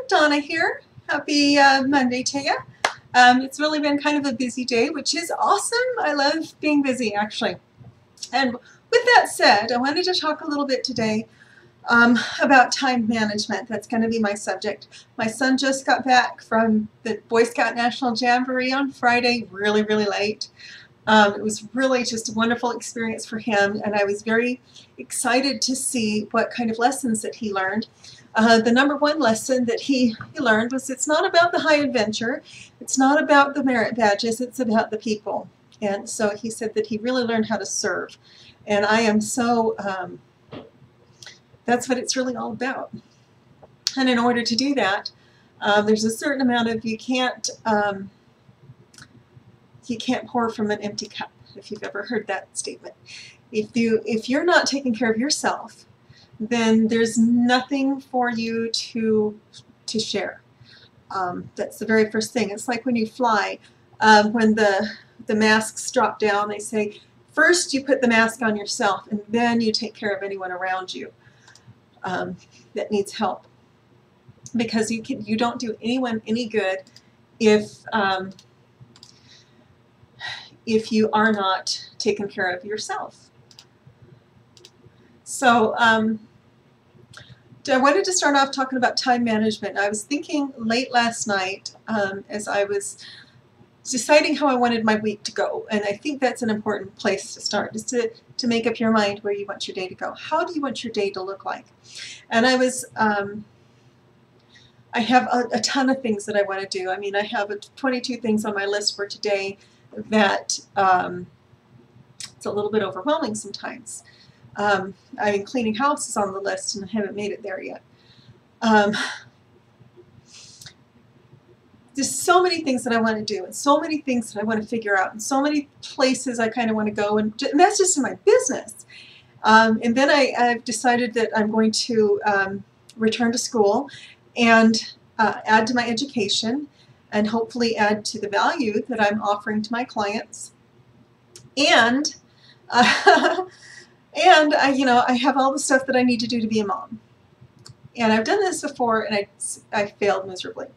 Donna here. Happy Monday to you. It's really been kind of a busy day, which is awesome. I love being busy, actually. And with that said, I wanted to talk a little bit today about time management. That's going to be my subject. My son just got back from the Boy Scout National Jamboree on Friday, really, really late. It was really just a wonderful experience for him, and I was very excited to see what kind of lessons that he learned. The number one lesson that he learned was it's not about the high adventure, it's not about the merit badges, it's about the people. And so he said that he really learned how to serve. And I am so, that's what it's really all about. And in order to do that, there's a certain amount of, you can't pour from an empty cup, if you've ever heard that statement. If you're not taking care of yourself, then there's nothing for you to share. That's the very first thing. It's like when you fly, when the masks drop down, they say, first you put the mask on yourself, and then you take care of anyone around you that needs help. Because you don't do anyone any good if you are not taking care of yourself. So I wanted to start off talking about time management. I was thinking late last night as I was deciding how I wanted my week to go, and I think that's an important place to start, is to make up your mind where you want your day to go. How do you want your day to look like? And I was I have a ton of things that I want to do. I mean, I have 22 things on my list for today that it's a little bit overwhelming sometimes. I mean, cleaning house is on the list, and I haven't made it there yet. There's so many things that I want to do, and so many things that I want to figure out, and so many places I kind of want to go, and that's just in my business. And then I've decided that I'm going to return to school and add to my education, and hopefully add to the value that I'm offering to my clients. And and I have all the stuff that I need to do to be a mom. And I've done this before, and I failed miserably.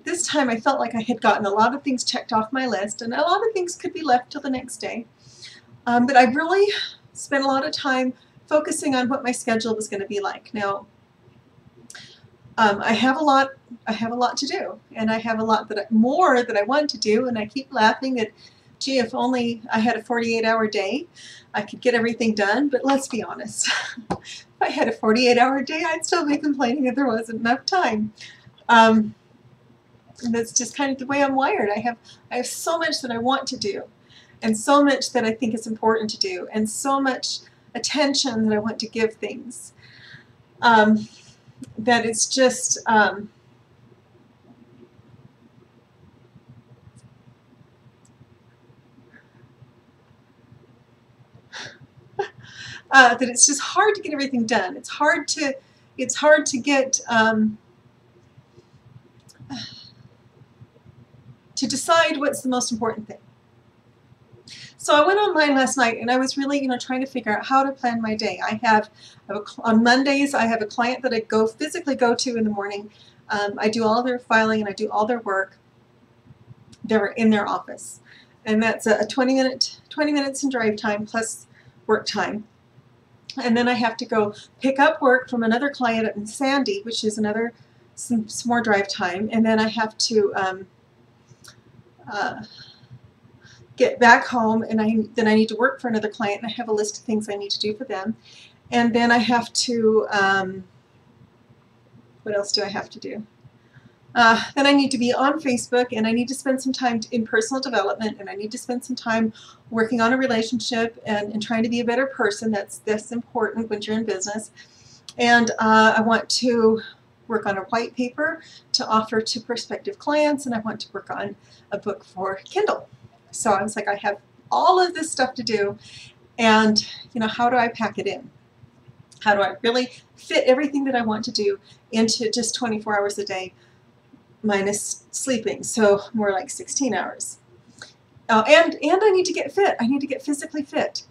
This time I felt like I had gotten a lot of things checked off my list, and a lot of things could be left till the next day. But I really spent a lot of time focusing on what my schedule was going to be like. Now, I have a lot to do, and I have a lot more that I want to do, and I keep laughing that, gee, if only I had a 48-hour day, I could get everything done. But let's be honest, if I had a 48-hour day, I'd still be complaining that there wasn't enough time. And that's just kind of the way I'm wired. I have so much that I want to do, and so much that I think is important to do, and so much attention that I want to give things, that it's just that it's just hard to get everything done. It's hard to get to decide what's the most important thing. So I went online last night, and I was really trying to figure out how to plan my day. On Mondays I have a client that I physically go to in the morning. I do all their filing, and I do all their work. They're in their office, and that's a 20 minutes in drive time plus work time. And then I have to go pick up work from another client in Sandy, which is some more drive time, and then I have to get back home, and then I need to work for another client, and I have a list of things I need to do for them. And then I have to, what else do I have to do? Then I need to be on Facebook, and I need to spend some time in personal development, and I need to spend some time working on a relationship and trying to be a better person. That's important when you're in business. And I want to work on a white paper to offer to prospective clients, and I want to work on a book for Kindle. So I was like, I have all of this stuff to do, and how do I pack it in? How do I really fit everything that I want to do into just 24 hours a day, minus sleeping, so more like 16 hours. And I need to get fit. I need to get physically fit,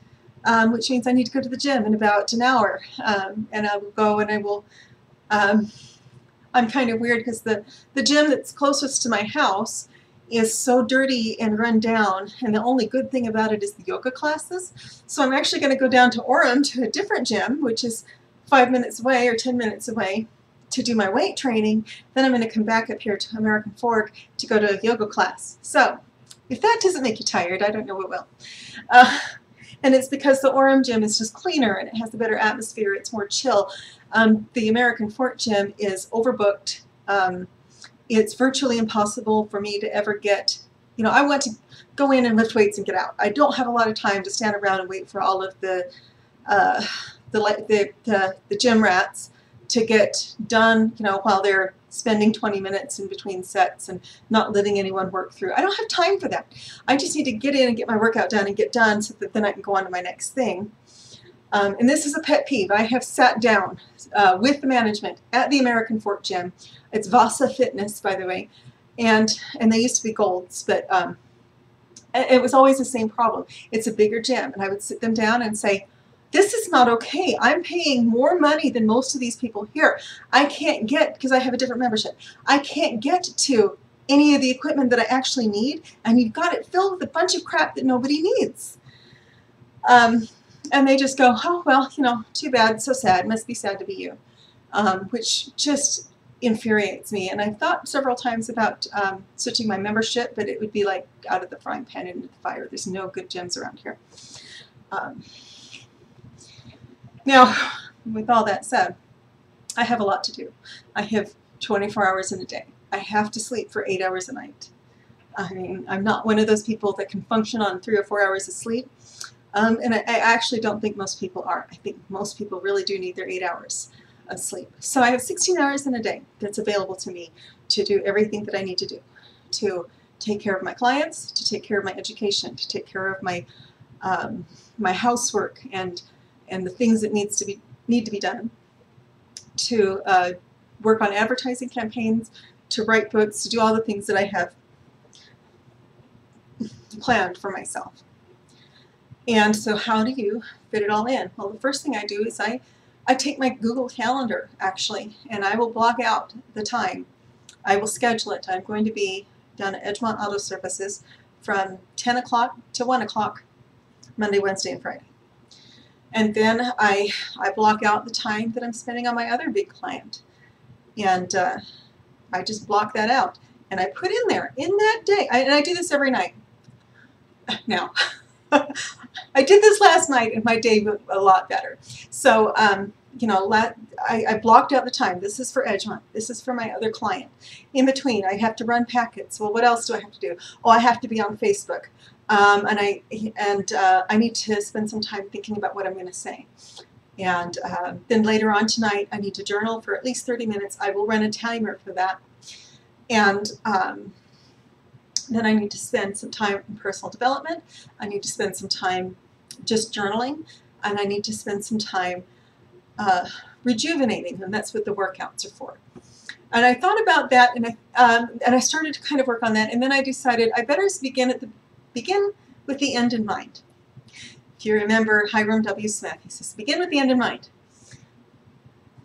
which means I need to go to the gym in about an hour, and I will go and I will I'm kind of weird because the gym that's closest to my house is so dirty and run down, and the only good thing about it is the yoga classes. So I'm actually going to go down to Orem to a different gym, which is 5 minutes away or 10 minutes away, to do my weight training. Then I'm going to come back up here to American Fork to go to a yoga class. So if that doesn't make you tired, I don't know what will. And it's because the Orem gym is just cleaner and it has a better atmosphere. It's more chill. The American Fork gym is overbooked. It's virtually impossible for me to ever get, I want to go in and lift weights and get out. I don't have a lot of time to stand around and wait for all of the gym rats to get done, while they're spending 20 minutes in between sets and not letting anyone work through. I don't have time for that. I just need to get in and get my workout done and get done so that then I can go on to my next thing. And this is a pet peeve. I have sat down with the management at the American Fork gym. It's Vasa Fitness, by the way, and they used to be Golds, but it was always the same problem. It's a bigger gym, and I would sit them down and say, this is not okay. I'm paying more money than most of these people here. I can't get, because I have a different membership, I can't get to any of the equipment that I actually need, and you've got it filled with a bunch of crap that nobody needs. And they just go, oh, well, too bad, so sad, must be sad to be you, which just infuriates me. And I've thought several times about switching my membership, but it would be like out of the frying pan into the fire. There's no good gyms around here. Now, with all that said, I have a lot to do. I have 24 hours in a day. I have to sleep for 8 hours a night. I mean, I'm not one of those people that can function on 3 or 4 hours of sleep. And I actually don't think most people are. I think most people really do need their 8 hours of sleep. So I have 16 hours in a day that's available to me to do everything that I need to do, to take care of my clients, to take care of my education, to take care of my my housework and the things that need to be done, to work on advertising campaigns, to write books, to do all the things that I have planned for myself. And so how do you fit it all in? Well, the first thing I do is I take my Google Calendar, actually, and I will block out the time. I will schedule it. I'm going to be down at Edgemont Auto Services from 10 o'clock to 1 o'clock, Monday, Wednesday, and Friday. And then I block out the time that I'm spending on my other big client. And I just block that out. And I put in there, in that day, and I do this every night. Now, I did this last night and my day was a lot better. So, I blocked out the time. This is for Edgemont. This is for my other client. In between, I have to run packets. Well, what else do I have to do? Oh, I have to be on Facebook. And I need to spend some time thinking about what I'm going to say. And then later on tonight, I need to journal for at least 30 minutes. I will run a timer for that. And then I need to spend some time in personal development. I need to spend some time just journaling. And I need to spend some time rejuvenating. And that's what the workouts are for. And I thought about that, and I started to kind of work on that. And then I decided I better begin with the end in mind. If you remember Hiram W. Smith, he says, begin with the end in mind.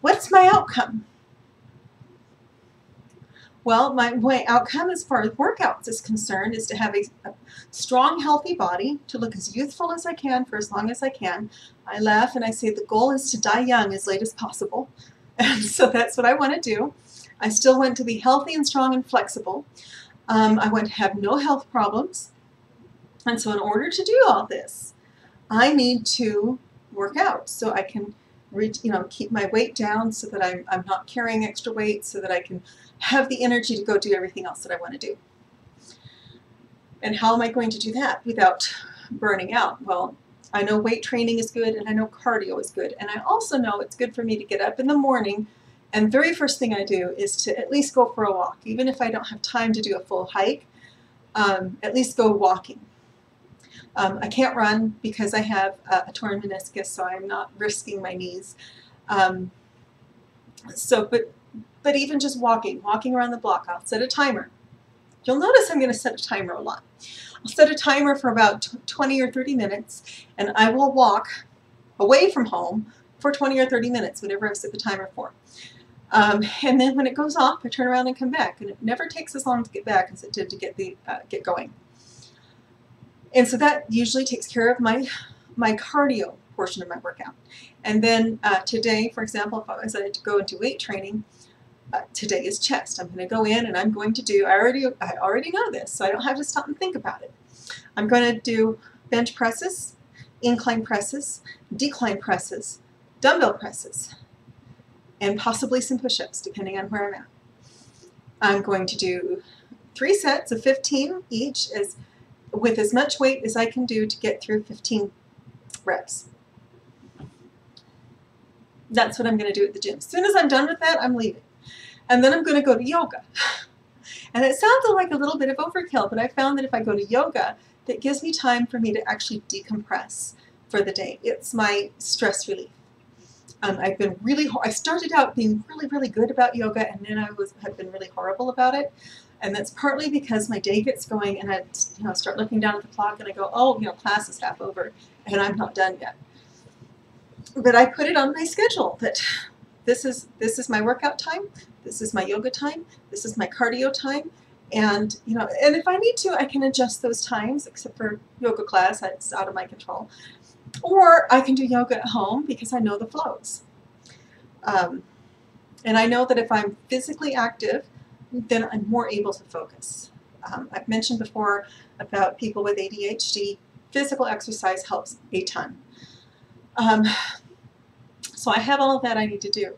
What's my outcome? Well, my outcome as far as workouts is concerned is to have a strong, healthy body, to look as youthful as I can for as long as I can. I laugh and I say the goal is to die young as late as possible. And so that's what I want to do. I still want to be healthy and strong and flexible. I want to have no health problems. And so in order to do all this, I need to work out so I can keep my weight down, so that I'm not carrying extra weight, so that I can have the energy to go do everything else that I want to do. And how am I going to do that without burning out? Well, I know weight training is good, and I know cardio is good, and I also know it's good for me to get up in the morning, and the very first thing I do is to at least go for a walk. Even if I don't have time to do a full hike, at least go walking. I can't run because I have a torn meniscus, so I'm not risking my knees. But even just walking around the block, I'll set a timer. You'll notice I'm going to set a timer a lot. I'll set a timer for about 20 or 30 minutes, and I will walk away from home for 20 or 30 minutes, whatever I've set the timer for. And then when it goes off, I turn around and come back, and it never takes as long to get back as it did to get going. And so that usually takes care of my cardio portion of my workout. And then today, for example, if I was to go into weight training, today is chest. I'm going to go in and I'm going to do, I already know this, so I don't have to stop and think about it. I'm going to do bench presses, incline presses, decline presses, dumbbell presses, and possibly some push-ups, depending on where I'm at. I'm going to do 3 sets of 15 each, with as much weight as I can do to get through 15 reps. That's what I'm going to do at the gym. As soon as I'm done with that, I'm leaving. And then I'm going to go to yoga. And it sounds like a little bit of overkill, but I found that if I go to yoga, that gives me time for me to actually decompress for the day. It's my stress relief. I started out being really, really good about yoga, and then have been really horrible about it. And that's partly because my day gets going and I start looking down at the clock and I go, oh, class is half over and I'm not done yet. But I put it on my schedule that this is my workout time, this is my yoga time, this is my cardio time, and and if I need to, I can adjust those times, except for yoga class, that's out of my control. Or I can do yoga at home because I know the flows. And I know that if I'm physically active, then I'm more able to focus. I've mentioned before about people with ADHD. Physical exercise helps a ton. So I have all of that I need to do,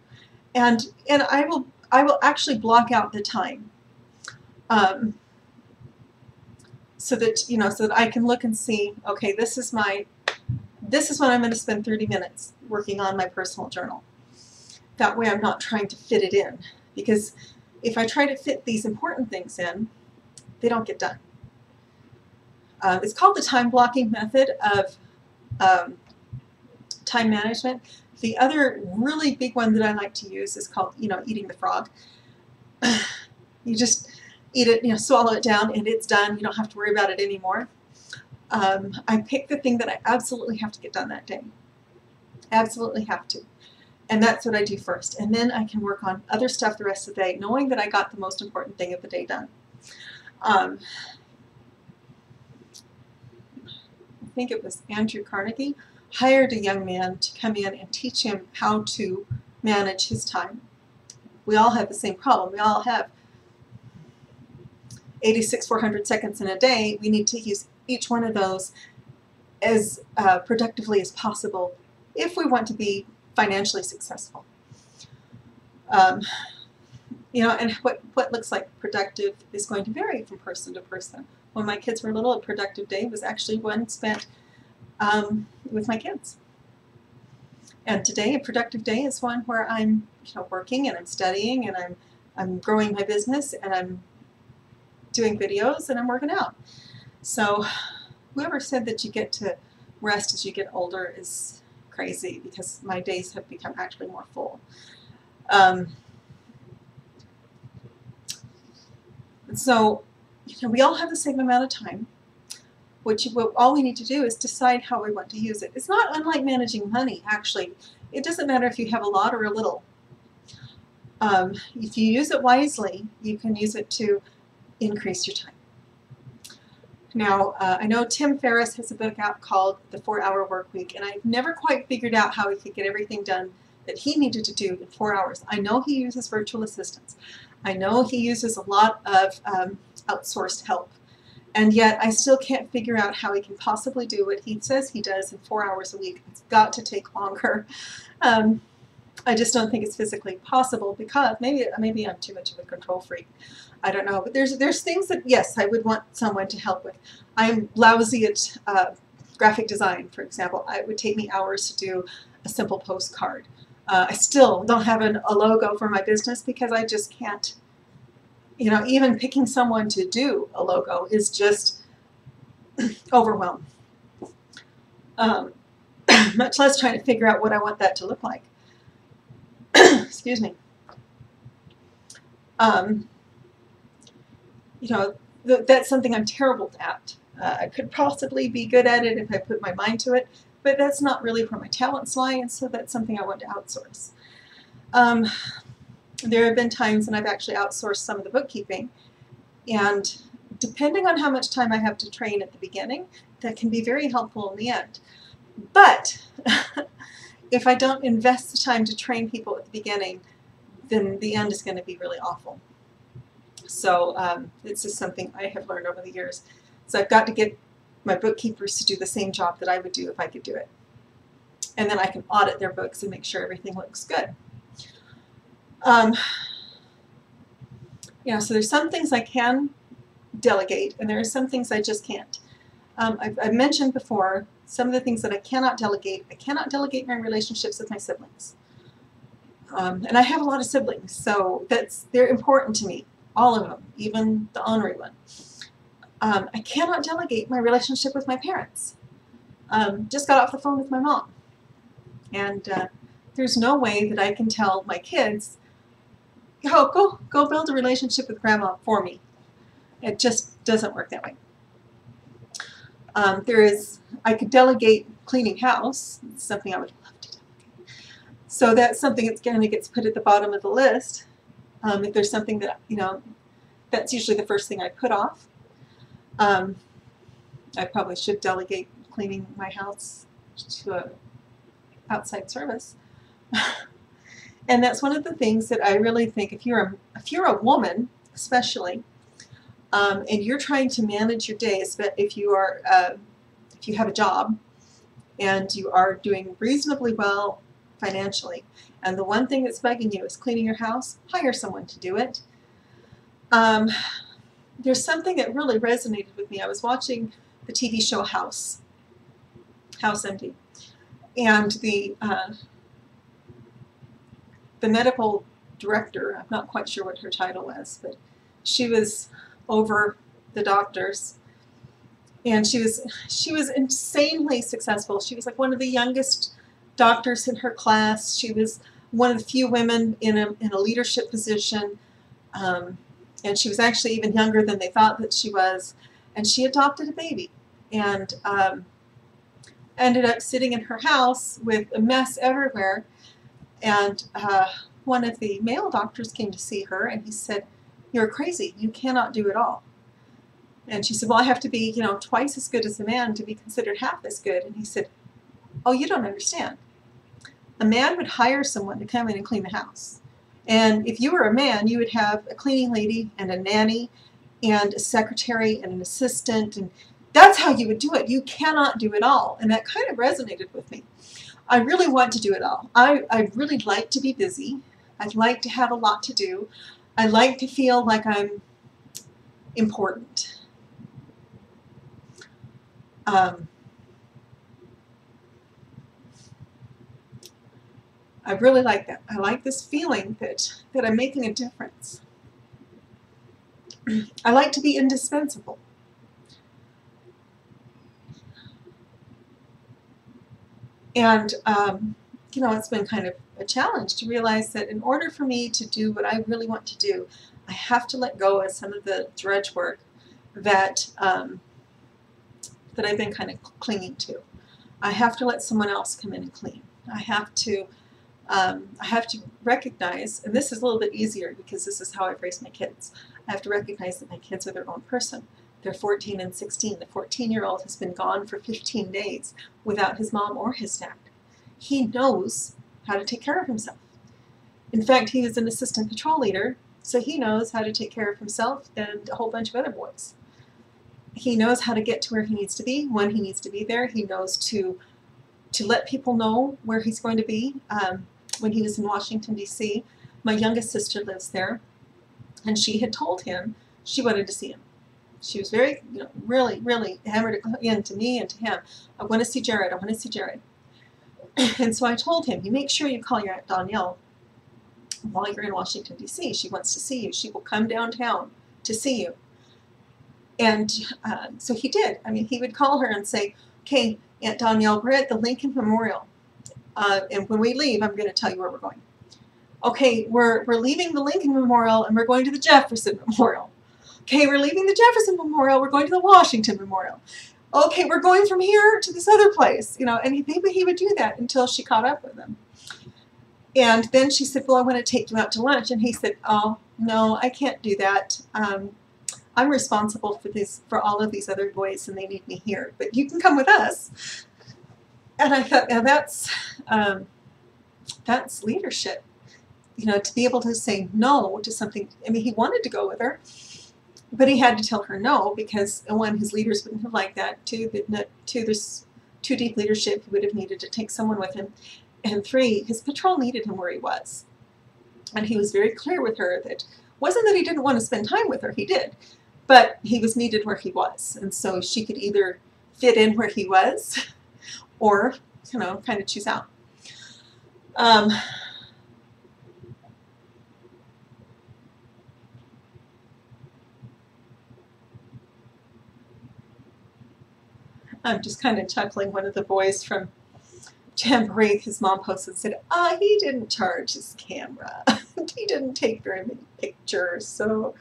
and I will actually block out the time, so that I can look and see, okay, this is when I'm going to spend 30 minutes working on my personal journal. That way I'm not trying to fit it in, because if I try to fit these important things in, they don't get done. It's called the time blocking method of time management. The other really big one that I like to use is called, eating the frog. You just eat it, swallow it down, and it's done. You don't have to worry about it anymore. I pick the thing that I absolutely have to get done that day. Absolutely have to. And that's what I do first. And then I can work on other stuff the rest of the day, knowing that I got the most important thing of the day done. I think it was Andrew Carnegie hired a young man to come in and teach him how to manage his time. We all have the same problem. We all have 86,400 seconds in a day. We need to use each one of those as productively as possible if we want to be financially successful. And what looks like productive is going to vary from person to person. When my kids were little, a productive day was actually one spent with my kids. And today, a productive day is one where I'm working and I'm studying and I'm growing my business and I'm doing videos and I'm working out. So whoever said that you get to rest as you get older is crazy, because my days have become actually more full. So we all have the same amount of time. All we need to do is decide how we want to use it. It's not unlike managing money, actually. It doesn't matter if you have a lot or a little. If you use it wisely, you can use it to increase your time. Now, I know Tim Ferriss has a book out called The 4-Hour Workweek, and I've never quite figured out how he could get everything done that he needed to do in 4 hours. I know he uses virtual assistants. I know he uses a lot of outsourced help. And yet I still can't figure out how he can possibly do what he says he does in 4 hours a week. It's got to take longer. I just don't think it's physically possible, because maybe I'm too much of a control freak. I don't know. But there's things that, yes, I would want someone to help with. I'm lousy at graphic design, for example. It would take me hours to do a simple postcard. I still don't have a logo for my business because I just can't. Even picking someone to do a logo is just overwhelming. Much less trying to figure out what I want that to look like. Excuse me. That's something I'm terrible at. I could possibly be good at it if I put my mind to it, but that's not really where my talents lie, and so that's something I want to outsource. There have been times when I've actually outsourced some of the bookkeeping, and depending on how much time I have to train at the beginning, that can be very helpful in the end. But if I don't invest the time to train people at the beginning, then the end is going to be really awful. So it's just something I have learned over the years. So I've got to get my bookkeepers to do the same job that I would do if I could do it. And then I can audit their books and make sure everything looks good. Yeah, so there's some things I can delegate, and there are some things I just can't. I've mentioned before some of the things that I cannot delegate. I cannot delegate my relationships with my siblings. And I have a lot of siblings, so they're important to me, all of them, even the ornery one. I cannot delegate my relationship with my parents. Just got off the phone with my mom, and there's no way that I can tell my kids, oh, go build a relationship with grandma for me. It just doesn't work that way. I could delegate cleaning house. It's something I would love to delegate. So that's something that kind of gets put at the bottom of the list. If there's something that, that's usually the first thing I put off. I probably should delegate cleaning my house to an outside service. And that's one of the things that I really think, if you're a woman, especially, and you're trying to manage your days, but if you have a job and you are doing reasonably well financially, and the one thing that's bugging you is cleaning your house, hire someone to do it. There's something that really resonated with me. I was watching the TV show House MD, and the medical director, I'm not quite sure what her title was, but she was over the doctors, and she was insanely successful. She was like one of the youngest doctors in her class. She was one of the few women in a leadership position, and she was actually even younger than they thought that she was. And she adopted a baby, and ended up sitting in her house with a mess everywhere. And one of the male doctors came to see her, and he said, "You're crazy. You cannot do it all." And she said, "Well, I have to be, twice as good as a man to be considered half as good." And he said, "Oh, you don't understand. A man would hire someone to come in and clean the house. And if you were a man, you would have a cleaning lady and a nanny and a secretary and an assistant, and that's how you would do it. You cannot do it all." And that kind of resonated with me. I really want to do it all. I really like to be busy. I'd like to have a lot to do. I like to feel like I'm important. I really like that. I like this feeling that I'm making a difference. I like to be indispensable. And, it's been kind of a challenge to realize that in order for me to do what I really want to do, I have to let go of some of the drudge work that I've been kind of clinging to. I have to let someone else come in and clean. I have to recognize, and this is a little bit easier because this is how I've raised my kids. I have to recognize that my kids are their own person. They're 14 and 16. The 14-year-old has been gone for 15 days without his mom or his dad. He knows how to take care of himself. In fact, he is an assistant patrol leader, so he knows how to take care of himself and a whole bunch of other boys. He knows how to get to where he needs to be, when he needs to be there. He knows to let people know where he's going to be. When he was in Washington, D.C., my youngest sister lives there, and she had told him she wanted to see him. She was very, really, really hammered it in to me and to him. "I want to see Jared. I want to see Jared." And so I told him, "You make sure you call your Aunt Danielle while you're in Washington, D.C. She wants to see you. She will come downtown to see you." And so he did. I mean, he would call her and say, "Okay, Aunt Danielle, we're at the Lincoln Memorial. And when we leave, I'm going to tell you where we're going." "Okay, we're leaving the Lincoln Memorial and we're going to the Jefferson Memorial." "Okay, we're leaving the Jefferson Memorial, we're going to the Washington Memorial." "Okay, we're going from here to this other place." And maybe he would do that until she caught up with him. And then she said, well, I want to take you out to lunch. And he said, oh, no, I can't do that. I'm responsible for all of these other boys, and they need me here. But you can come with us. And I thought, now that's leadership. You know, to be able to say no to something. I mean, he wanted to go with her, but he had to tell her no because, one, his leaders wouldn't have liked that. Two, there's too deep leadership. He would have needed to take someone with him. And three, his patrol needed him where he was. And he was very clear with her that it wasn't that he didn't want to spend time with her, he did, but he was needed where he was. And so she could either fit in where he was or, you know, kind of choose out. I'm just kind of chuckling. One of the boys from Jamboree, his mom posted and said, he didn't charge his camera. He didn't take very many pictures. So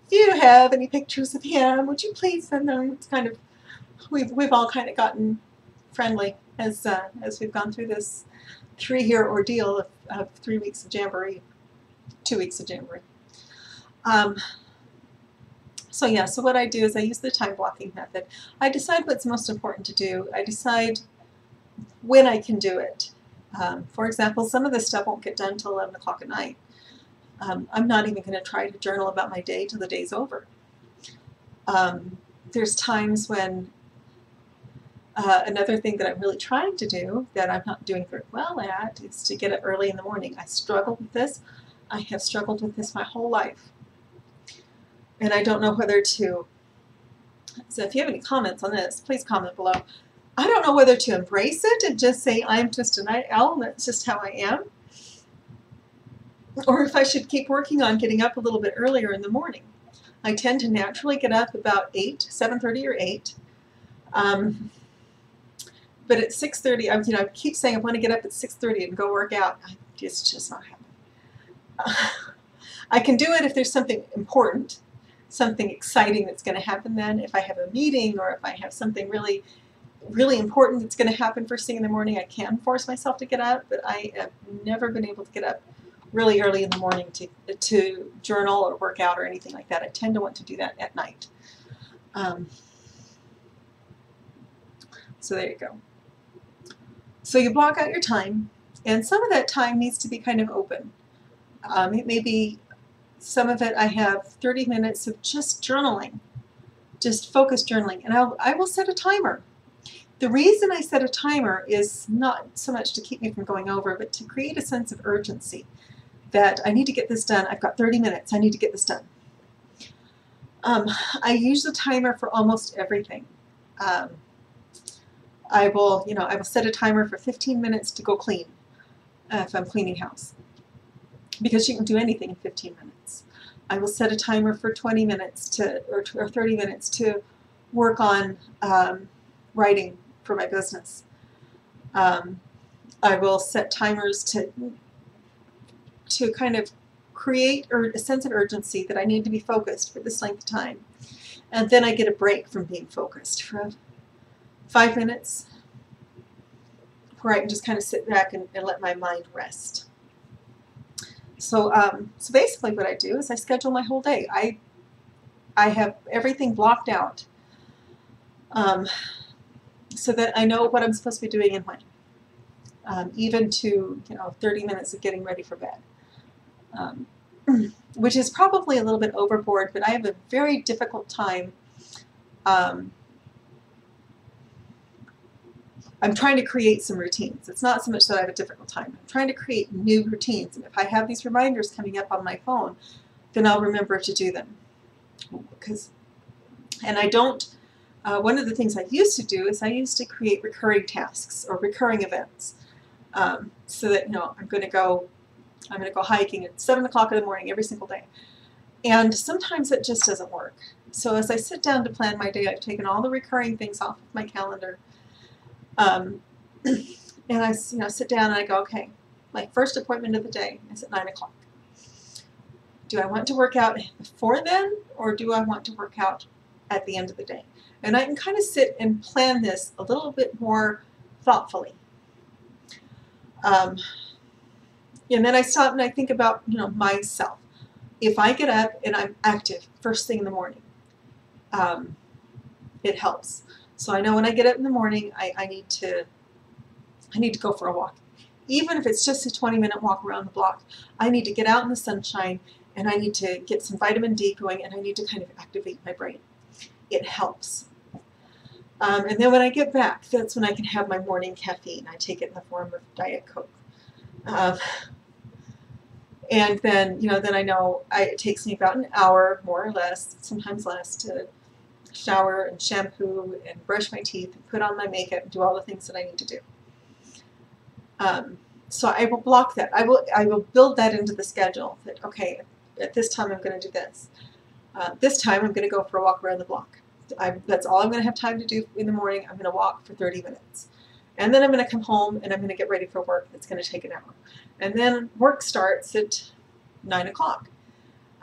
if you have any pictures of him, would you please send them? It's kind of, we've all kind of gotten friendly as we've gone through this 3-year ordeal of 3 weeks of Jamboree, 2 weeks of Jamboree. So yeah, so what I do is I use the time blocking method. I decide what's most important to do. I decide when I can do it. For example, some of this stuff won't get done till 11 o'clock at night. I'm not even going to try to journal about my day till the day's over. There's times when another thing that I'm really trying to do that I'm not doing very well at is to get up early in the morning. I struggle with this. I have struggled with this my whole life. And I don't know whether to, so if you have any comments on this, please comment below. I don't know whether to embrace it and just say I'm just a night owl and that's just how I am, or if I should keep working on getting up a little bit earlier in the morning. I tend to naturally get up about 7:30 or 8. But at 6:30, I keep saying I want to get up at 6:30 and go work out. It's just not happening. I can do it if there's something important, something exciting that's going to happen then. If I have a meeting or if I have something really, really important that's going to happen first thing in the morning, I can force myself to get up, but I have never been able to get up really early in the morning to journal or work out or anything like that. I tend to want to do that at night. So there you go. So you block out your time, and some of that time needs to be kind of open. It may be, some of it I have 30 minutes of just journaling, just focused journaling, and I will set a timer. The reason I set a timer is not so much to keep me from going over, but to create a sense of urgency that I need to get this done. I've got 30 minutes. I need to get this done. I use the timer for almost everything. I will set a timer for 15 minutes to go clean if I'm cleaning house, because you can do anything in 15 minutes. I will set a timer for 20 minutes or 30 minutes to work on writing for my business. I will set timers to kind of create a sense of urgency that I need to be focused for this length of time. And then I get a break from being focused for 5 minutes where I can just kind of sit back and let my mind rest. So basically what I do is I schedule my whole day. I have everything blocked out so that I know what I'm supposed to be doing and when. Even to 30 minutes of getting ready for bed. Which is probably a little bit overboard, but I have a very difficult time. I'm trying to create some routines. It's not so much that I have a difficult time. I'm trying to create new routines, and if I have these reminders coming up on my phone, then I'll remember to do them. And I don't. One of the things I used to do is I used to create recurring tasks or recurring events, so that I'm going to go hiking at 7 o'clock in the morning every single day. And sometimes it just doesn't work. So as I sit down to plan my day, I've taken all the recurring things off of my calendar. And I sit down and I go, okay, my first appointment of the day is at 9 o'clock. Do I want to work out before then, or do I want to work out at the end of the day? And I can kind of sit and plan this a little bit more thoughtfully. And then I stop and I think about, myself. If I get up and I'm active first thing in the morning, it helps. So I know when I get up in the morning, I need to go for a walk. Even if it's just a 20-minute walk around the block, I need to get out in the sunshine and I need to get some vitamin D going and I need to kind of activate my brain. It helps. And then when I get back, that's when I can have my morning caffeine. I take it in the form of Diet Coke. And then, then I know it takes me about an hour, more or less, sometimes less, to shower and shampoo and brush my teeth and put on my makeup and do all the things that I need to do. So I will block that. I will build that into the schedule that, okay, at this time I'm going to do this. This time I'm going to go for a walk around the block. That's all I'm going to have time to do in the morning. I'm going to walk for 30 minutes. And then I'm going to come home and I'm going to get ready for work. It's going to take an hour. And then work starts at 9 o'clock.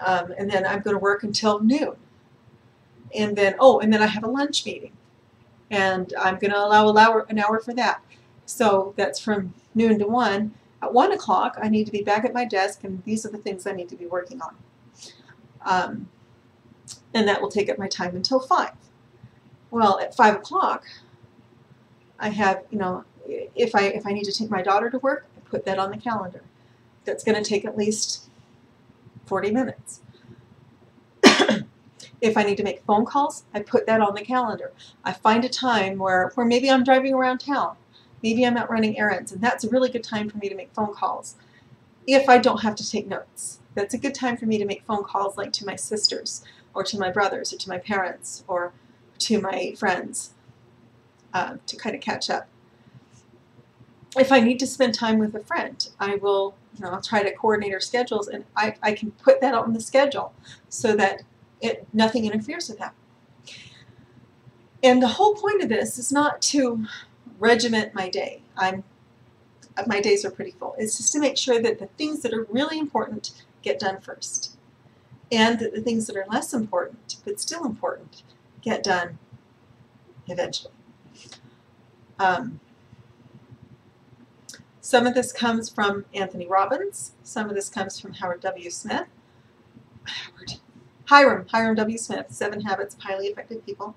And then I'm going to work until noon. And then, and then I have a lunch meeting. And I'm going to allow an hour for that. So that's from noon to 1. At 1 o'clock, I need to be back at my desk, and these are the things I need to be working on. And that will take up my time until 5. Well, at 5 o'clock, I have, if I need to take my daughter to work, I put that on the calendar. That's going to take at least 40 minutes. If I need to make phone calls, I put that on the calendar. I find a time where maybe I'm driving around town. Maybe I'm out running errands, and that's a really good time for me to make phone calls. If I don't have to take notes, that's a good time for me to make phone calls, like to my sisters, or to my brothers, or to my parents, or to my friends, to kind of catch up. If I need to spend time with a friend, I will, I'll try to coordinate our schedules, and I can put that on the schedule so that nothing interferes with that. And the whole point of this is not to regiment my day. My days are pretty full. It's just to make sure that the things that are really important get done first, and that the things that are less important but still important get done eventually. Some of this comes from Anthony Robbins. Some of this comes from Howard W. Smith. Hiram W. Smith, 7 Habits of Highly Effective People.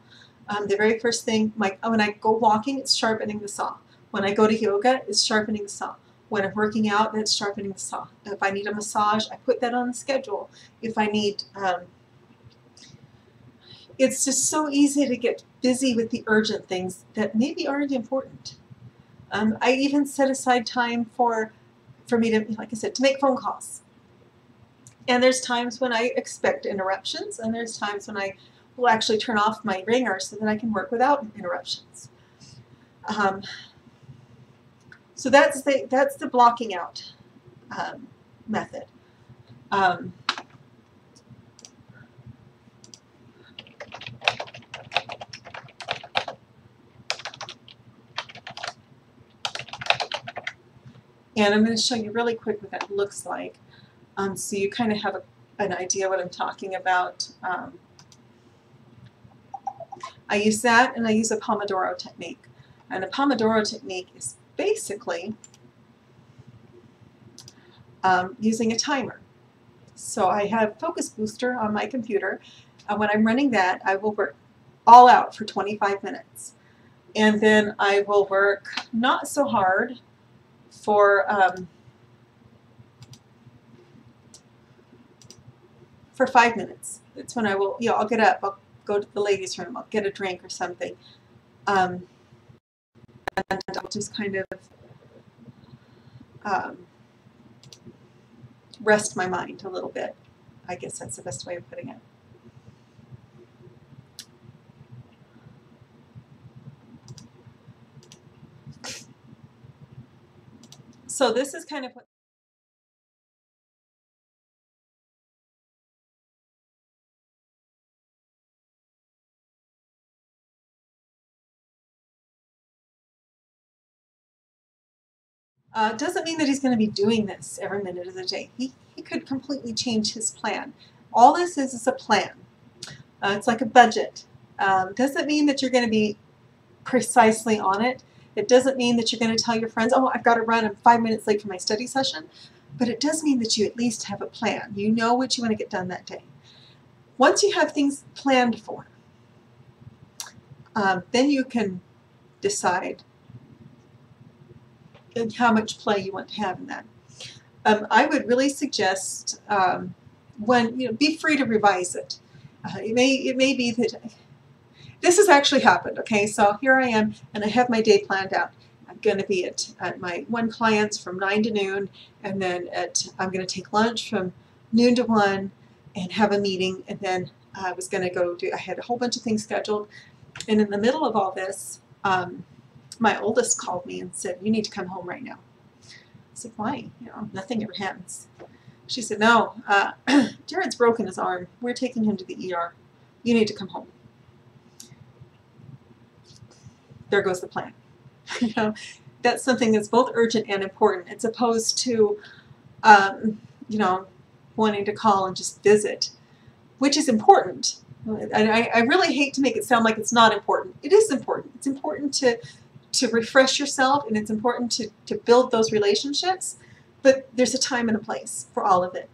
The very first thing, when I go walking, it's sharpening the saw. When I go to yoga, it's sharpening the saw. When I'm working out, that's sharpening the saw. If I need a massage, I put that on the schedule. If I need, it's just so easy to get busy with the urgent things that maybe aren't important. I even set aside time for me to, like I said, to make phone calls. And there's times when I expect interruptions, and there's times when I will actually turn off my ringer so that I can work without interruptions. So that's the blocking out method. And I'm going to show you really quick what that looks like, so you kind of have an idea what I'm talking about. I use that, and I use a Pomodoro technique. And a Pomodoro technique is basically using a timer. So I have Focus Booster on my computer, and when I'm running that, I will work all out for 25 minutes. And then I will work not so hard for 5 minutes. It's when I will, I'll get up, I'll go to the ladies' room, I'll get a drink or something, and I'll just kind of rest my mind a little bit. I guess that's the best way of putting it. So this is kind of what doesn't mean that he's going to be doing this every minute of the day. He could completely change his plan. All this is a plan. It's like a budget. Doesn't mean that you're going to be precisely on it. It doesn't mean that you're going to tell your friends, oh, I've got to run, I'm 5 minutes late for my study session. but it does mean that you at least have a plan. You know what you want to get done that day. Once you have things planned for, then you can decide how much play you want to have in that. I would really suggest be free to revise it. It may be that this has actually happened. Okay, so here I am, and I have my day planned out. I'm going to be at my one client's from 9 to noon, and then I'm going to take lunch from noon to 1, and have a meeting, and then I was going to go I had a whole bunch of things scheduled, and in the middle of all this, my oldest called me and said, "You need to come home right now." I said, "Why? Nothing ever happens." She said, "No, Jared's broken his arm. We're taking him to the ER. You need to come home." There goes the plan. That's something that's both urgent and important, as opposed to, wanting to call and just visit, which is important. And I really hate to make it sound like it's not important. It is important. It's important to refresh yourself, and it's important to build those relationships, but there's a time and a place for all of it.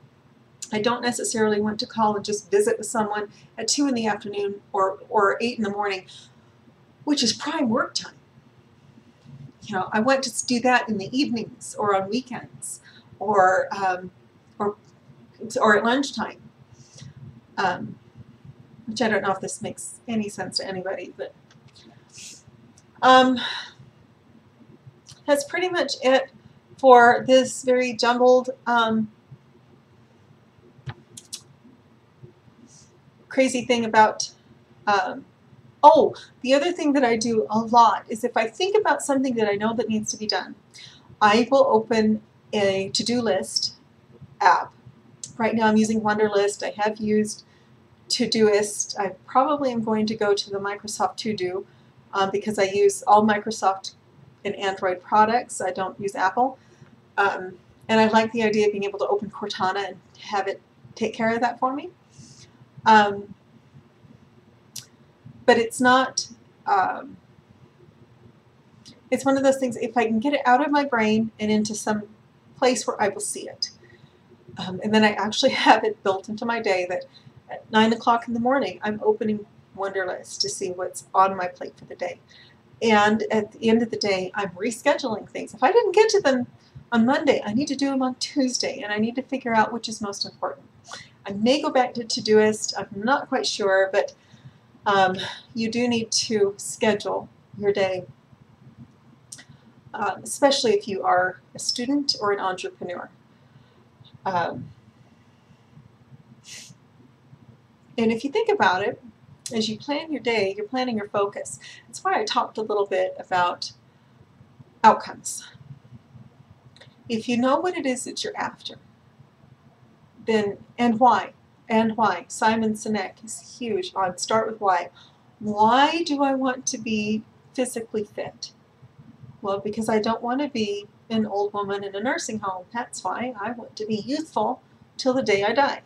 I don't necessarily want to call and just visit with someone at 2 in the afternoon or 8 in the morning, which is prime work time. I want to do that in the evenings or on weekends or at lunchtime, which I don't know if this makes any sense to anybody, but that's pretty much it for this very jumbled, crazy thing about the other thing that I do a lot is if I think about something that I know that needs to be done, I will open a to-do list app. Right now I'm using Wunderlist. I have used Todoist. I probably am going to go to the Microsoft To Do because I use all Microsoft and Android products. I don't use Apple. And I like the idea of being able to open Cortana and have it take care of that for me. But it's not, it's one of those things, if I can get it out of my brain and into some place where I will see it. And then I actually have it built into my day that at 9 o'clock in the morning, I'm opening Wunderlist to see what's on my plate for the day. And at the end of the day, I'm rescheduling things. If I didn't get to them on Monday, I need to do them on Tuesday, and I need to figure out which is most important. I may go back to Todoist. I'm not quite sure, but you do need to schedule your day, especially if you are a student or an entrepreneur. And if you think about it, as you plan your day, you're planning your focus. That's why I talked a little bit about outcomes. If you know what it is that you're after, then, and why? Simon Sinek is huge on start with why. Why do I want to be physically fit? Well, because I don't want to be an old woman in a nursing home. That's why. I want to be youthful till the day I die.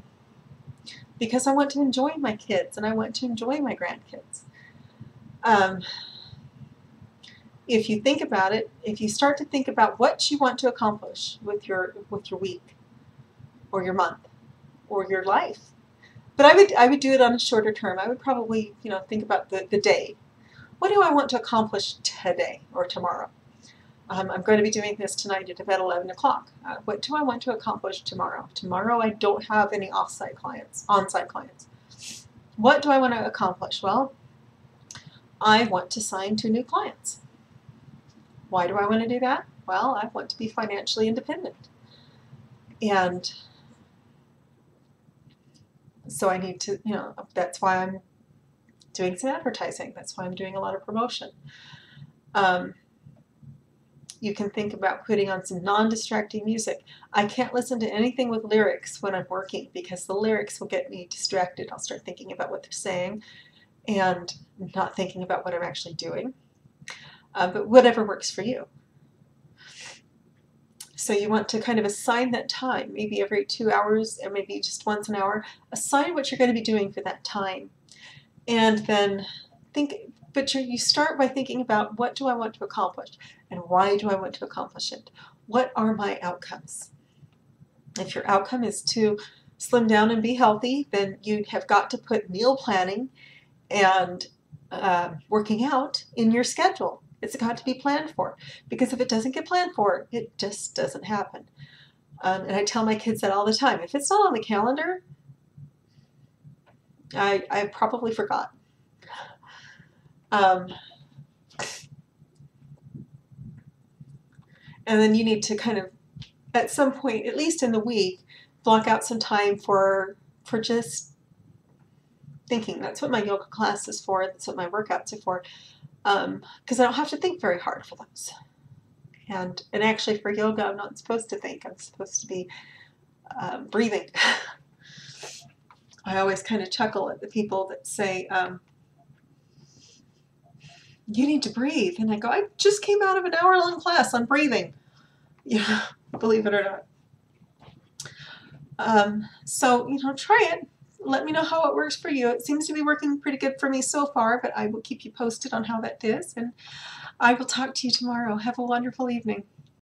Because I want to enjoy my kids and I want to enjoy my grandkids. If you think about it, if you start to think about what you want to accomplish with your week or your month or your life, but I would do it on a shorter term. I would probably think about the day. What do I want to accomplish today or tomorrow? I'm going to be doing this tonight at about 11 o'clock. What do I want to accomplish tomorrow? Tomorrow I don't have any on-site clients. What do I want to accomplish? Well, I want to sign 2 new clients. Why do I want to do that? Well, I want to be financially independent. And so I need to, that's why I'm doing some advertising. That's why I'm doing a lot of promotion. You can think about putting on some non-distracting music. I can't listen to anything with lyrics when I'm working because the lyrics will get me distracted. I'll start thinking about what they're saying and not thinking about what I'm actually doing. But whatever works for you. So you want to kind of assign that time, maybe every 2 hours or maybe just once an hour. Assign what you're going to be doing for that time. And then you start by thinking about what do I want to accomplish and why do I want to accomplish it? What are my outcomes? If your outcome is to slim down and be healthy, then you have got to put meal planning and working out in your schedule. It's got to be planned for, because if it doesn't get planned for, it just doesn't happen. And I tell my kids that all the time. If it's not on the calendar, I probably forgot. And then you need to kind of, at some point, at least in the week, block out some time for just thinking. That's what my yoga class is for. That's what my workouts are for. Because I don't have to think very hard for those. And actually for yoga, I'm not supposed to think. I'm supposed to be breathing. I always kind of chuckle at the people that say, you need to breathe. And I go, I just came out of an hour-long class on breathing. Yeah, believe it or not. So, try it. Let me know how it works for you. It seems to be working pretty good for me so far, but I will keep you posted on how that is. And I will talk to you tomorrow. Have a wonderful evening.